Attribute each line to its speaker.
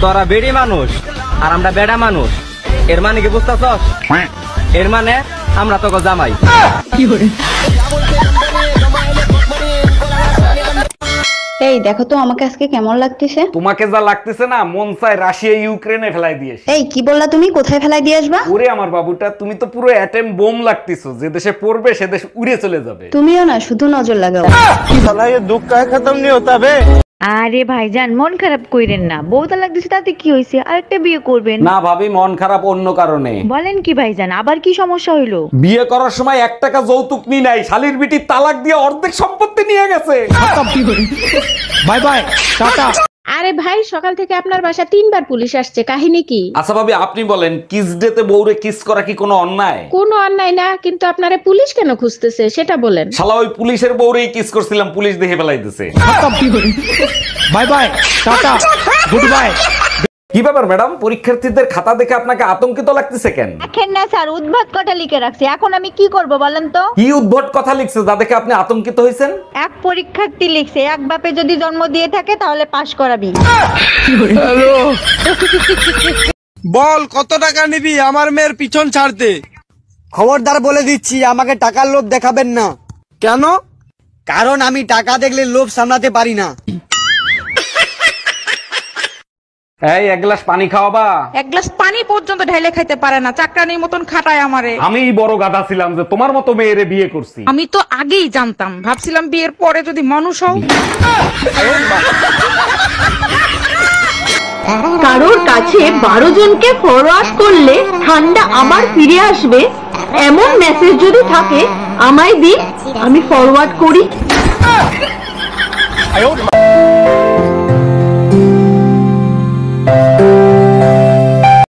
Speaker 1: তোরা বেড়ি মানুষ আর আমরা বেড়া মানুষ, এর মানে কি বুঝতেছস? এর মানে আমরা তোকে জামাই।
Speaker 2: এই দেখো তো আমাকে আজকে কেমন লাগতেছে।
Speaker 3: তোমাকে যা লাগতেছে না, মন চায় রাশিয়া ইউক্রেনে ফেলাই দিয়েছে।
Speaker 2: এই কি বললা তুমি? কোথায় ফেলাই দিয়ে আসবা?
Speaker 3: ওরে আমার বাবুটা, তুমি তো পুরো অ্যাটম বোম লাগতেছো, যে দেশে পড়বে সে দেশ উড়ে চলে যাবে।
Speaker 2: তুমিও না শুধু নজর লাগাও।
Speaker 4: আরে ভাইজান মন খারাপ কইরেন না, বউ তালাক দিছে তাতে কি হইছে, আরেকটা বিয়ে করবেন।
Speaker 3: না ভাবি, মন খারাপ অন্য কারণে।
Speaker 4: বলেন কি ভাইজান, আবার কি সমস্যা হইলো?
Speaker 3: বিয়ে করার সময় 1 টাকা যৌতুক নি নাই, শালির বিটি তালাক দিয়ে অর্ধেক সম্পত্তি নিয়ে গেছে। By bye, tata.
Speaker 5: আরে ভাই, সকাল থেকে আপনার বাসা 3 বার পুলিশ আসছে, কাহিনী কি?
Speaker 3: আচ্ছা ভাবি, আপনি বলেন, কিস ডেতে বউরে কিস করা কি কোনো অন্যায়?
Speaker 5: কোনো অন্যায় না, কিন্তু আপনারে পুলিশ কেন খুঁজতেছে সেটা বলেন।
Speaker 3: শালা ওই পুলিশের বউরেই কিস করছিলাম, পুলিশ দেখে ফেলাইতেছে। Bye bye, tata, good bye. কি ব্যাপার ম্যাডাম, পরীক্ষার্থীদের খাতা দেখে আপনাকে আতঙ্কিত লাগতেছে কেন?
Speaker 4: দেখেন না স্যার, উদ্ভট কথা লিখে রাখছে, এখন আমি কি করব বলেন তো?
Speaker 3: কি উদ্ভট কথা লিখছে যা দেখে আপনি আতঙ্কিত হয়েছেন?
Speaker 4: এক পরীক্ষার্থী লিখছে, এক বাপে যদি জন্ম দিয়ে থাকে তাহলে পাশ করাবি।
Speaker 6: বল কত টাকা নিবি আমার মেয়ের পিছন ছাড়তে?
Speaker 7: খবরদার বলে দিচ্ছি, আমাকে টাকার লোভ দেখাবেন না।
Speaker 6: কেন?
Speaker 7: কারণ আমি টাকা দেখলে লোভ সামলাতে পারি না।
Speaker 3: এই, 1 গ্লাস পানি খাওয়াবা?
Speaker 8: 1 গ্লাস পানি পর্যন্ত ঢাইলে খাইতে পারে না, চাকরানির মতন খাটায় আমারে।
Speaker 3: আমি বড় গাধা ছিলাম যে তোমার মতো মেয়েরে বিয়ে করছি।
Speaker 8: আমি তো আগেই জানতাম, ভাবছিলাম বিয়ের পরে যদি মানুষ হও।
Speaker 4: কারোর কাছে 12 জনকে ফরওয়ার্ড করলে ঠান্ডা আবার ফিরে আসবে, এমন মেসেজ যদি থাকে আমায় দিন, আমি ফরওয়ার্ড করি।